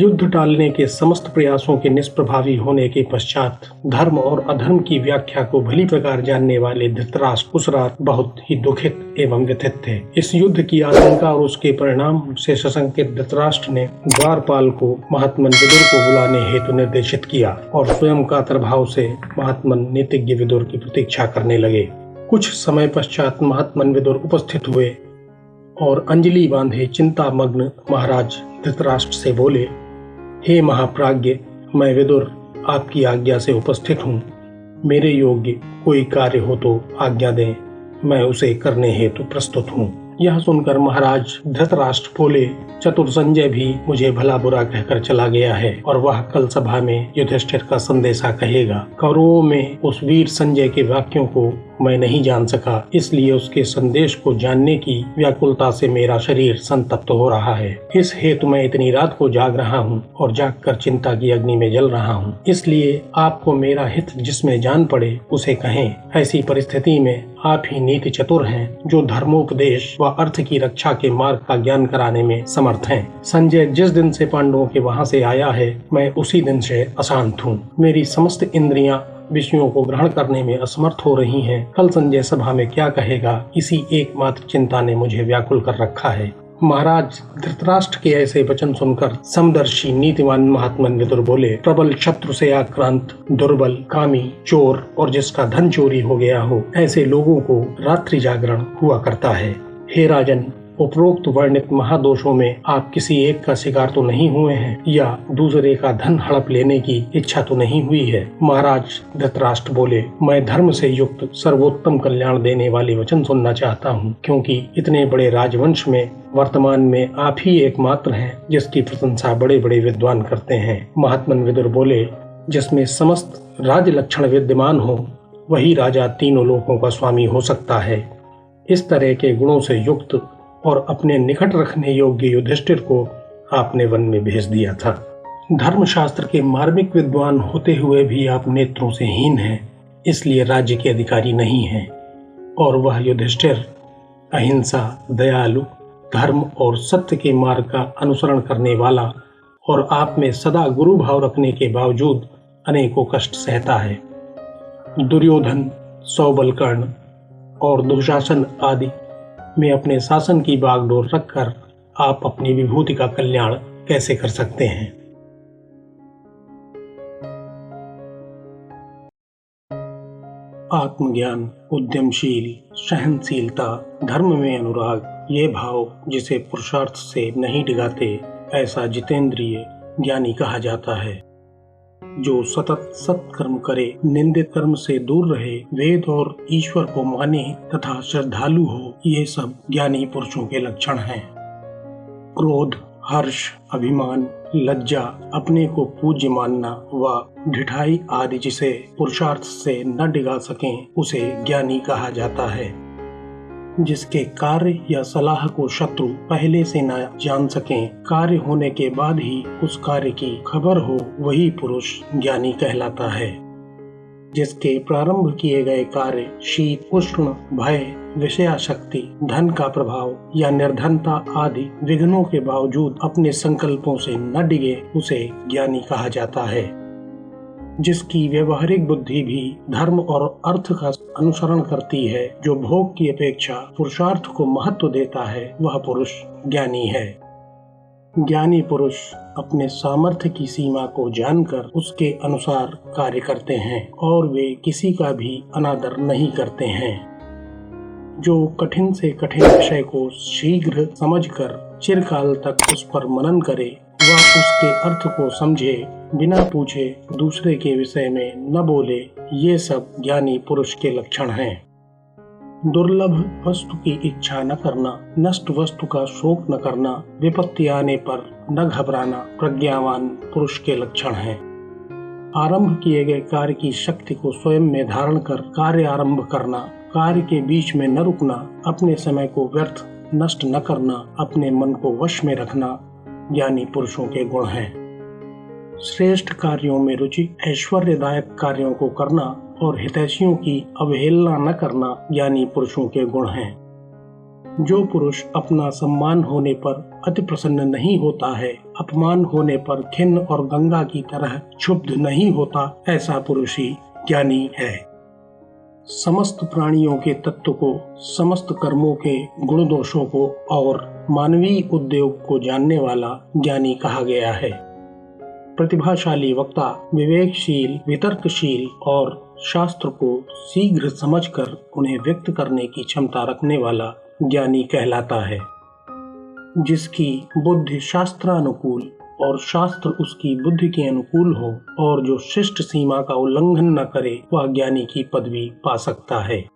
युद्ध टालने के समस्त प्रयासों के निष्प्रभावी होने के पश्चात धर्म और अधर्म की व्याख्या को भली प्रकार जानने वाले धृतराष्ट्र उस रात बहुत ही दुखित एवं व्यथित थे। इस युद्ध की आशंका और उसके परिणाम से सशंकित धृतराष्ट्र ने द्वारपाल को महात्मन विदुर को बुलाने हेतु निर्देशित किया और स्वयं कातर भाव से महात्मन नीतिज्ञ विदुर की प्रतीक्षा करने लगे। कुछ समय पश्चात महात्मन विदुर उपस्थित हुए और अंजलि बांधे चिंतामग्न महाराज धृतराष्ट्र से बोले, हे महाप्राज्ञ, मैं विदुर आपकी आज्ञा से उपस्थित हूँ। मेरे योग्य कोई कार्य हो तो आज्ञा दें, मैं उसे करने हेतु प्रस्तुत हूँ। यह सुनकर महाराज धृतराष्ट्र बोले, चतुर संजय भी मुझे भला बुरा कहकर चला गया है और वह कल सभा में युधिष्ठिर का संदेशा कहेगा। कौरवों में उस वीर संजय के वाक्यों को मैं नहीं जान सका, इसलिए उसके संदेश को जानने की व्याकुलता से मेरा शरीर संतप्त हो रहा है। इस हेतु मैं इतनी रात को जाग रहा हूँ और जागकर चिंता की अग्नि में जल रहा हूँ। इसलिए आपको मेरा हित जिसमें जान पड़े उसे कहें। ऐसी परिस्थिति में आप ही नीति चतुर हैं, जो धर्मोपदेश व अर्थ की रक्षा के मार्ग का ज्ञान कराने में समर्थ हैं। संजय जिस दिन से पांडवों के वहां से आया है, मैं उसी दिन से अशांत हूँ। मेरी समस्त इंद्रियां विषयों को ग्रहण करने में असमर्थ हो रही हैं। कल संजय सभा में क्या कहेगा, इसी एकमात्र चिंता ने मुझे व्याकुल कर रखा है। महाराज धृतराष्ट्र के ऐसे वचन सुनकर समदर्शी नीतिवान महात्मन विदुर बोले, प्रबल शत्रु से आक्रांत, दुर्बल, कामी, चोर और जिसका धन चोरी हो गया हो, ऐसे लोगों को रात्रि जागरण हुआ करता है। हे राजन, उपरोक्त वर्णित महादोषों में आप किसी एक का शिकार तो नहीं हुए हैं या दूसरे का धन हड़प लेने की इच्छा तो नहीं हुई है। महाराज धृतराष्ट्र बोले, मैं धर्म से युक्त सर्वोत्तम कल्याण देने वाले वचन सुनना चाहता हूँ, क्योंकि इतने बड़े राजवंश में वर्तमान में आप ही एकमात्र हैं जिसकी प्रशंसा बड़े बड़े विद्वान करते हैं। महात्मन विदुर बोले, जिसमें समस्त राज लक्षण विद्यमान हो वही राजा तीनों लोकों का स्वामी हो सकता है। इस तरह के गुणों से युक्त और अपने निकट रखने योग्य युधिष्ठिर को आपने वन में भेज दिया था। धर्मशास्त्र के मार्मिक विद्वान होते हुए भी आप नेत्रों से हीन हैं, इसलिए राज्य के अधिकारी नहीं हैं। और वह युधिष्ठिर अहिंसा, दयालु, धर्म और सत्य के मार्ग का अनुसरण करने वाला और आप में सदा गुरु भाव रखने के बावजूद अनेकों कष्ट सहता है। दुर्योधन, सौबलकर्ण और दुशासन आदि में अपने शासन की बागडोर रखकर आप अपनी विभूति का कल्याण कैसे कर सकते हैं। आत्मज्ञान, उद्यमशील, सहनशीलता, धर्म में अनुराग, ये भाव जिसे पुरुषार्थ से नहीं डिगाते, ऐसा जितेंद्रिय ज्ञानी कहा जाता है। जो सतत सत्कर्म करे, निंदित कर्म से दूर रहे, वेद और ईश्वर को माने तथा श्रद्धालु हो, ये सब ज्ञानी पुरुषों के लक्षण हैं। क्रोध, हर्ष, अभिमान, लज्जा, अपने को पूज्य मानना व ढिठाई आदि जिसे पुरुषार्थ से न डिगा सकें, उसे ज्ञानी कहा जाता है। जिसके कार्य या सलाह को शत्रु पहले से न जान सकें, कार्य होने के बाद ही उस कार्य की खबर हो, वही पुरुष ज्ञानी कहलाता है। जिसके प्रारंभ किए गए कार्य शीत, उष्ण, भय, विषयाशक्ति, धन का प्रभाव या निर्धनता आदि विघ्नों के बावजूद अपने संकल्पों से न डिगे, उसे ज्ञानी कहा जाता है। जिसकी व्यवहारिक बुद्धि भी धर्म और अर्थ का अनुसरण करती है, जो भोग की अपेक्षा पुरुषार्थ को महत्व देता है, वह पुरुष ज्ञानी है। ज्ञानी पुरुष अपने सामर्थ्य की सीमा को जानकर उसके अनुसार कार्य करते हैं और वे किसी का भी अनादर नहीं करते हैं। जो कठिन से कठिन विषय को शीघ्र समझकर चिरकाल तक उस पर मनन करे, वह उसके अर्थ को समझे, बिना पूछे दूसरे के विषय में न बोले, ये सब ज्ञानी पुरुष के लक्षण हैं। दुर्लभ वस्तु की इच्छा न करना, नष्ट वस्तु का शोक न करना, विपत्ति आने पर न घबराना प्रज्ञावान पुरुष के लक्षण हैं। आरंभ किए गए कार्य की शक्ति को स्वयं में धारण कर कार्य आरंभ करना, कार्य के बीच में न रुकना, अपने समय को व्यर्थ नष्ट न करना, अपने मन को वश में रखना ज्ञानी पुरुषों के गुण हैं। श्रेष्ठ कार्यों में रुचि, ऐश्वर्यदायक कार्यों को करना और हितैषियों की अवहेलना न करना ज्ञानी पुरुषों के गुण हैं। जो पुरुष अपना सम्मान होने पर अति प्रसन्न नहीं होता है, अपमान होने पर खिन्न और गंगा की तरह क्षुब्ध नहीं होता, ऐसा पुरुष ही ज्ञानी है। समस्त प्राणियों के तत्व को, समस्त कर्मों के गुण दोषों को और मानवीय उद्योग को जानने वाला ज्ञानी कहा गया है। प्रतिभाशाली वक्ता विवेकशील, वितर्कशील और शास्त्र को शीघ्र समझकर उन्हें व्यक्त करने की क्षमता रखने वाला ज्ञानी कहलाता है। जिसकी बुद्धि शास्त्रानुकूल और शास्त्र उसकी बुद्धि के अनुकूल हो और जो शिष्ट सीमा का उल्लंघन न करे, वह ज्ञानी की पदवी पा सकता है।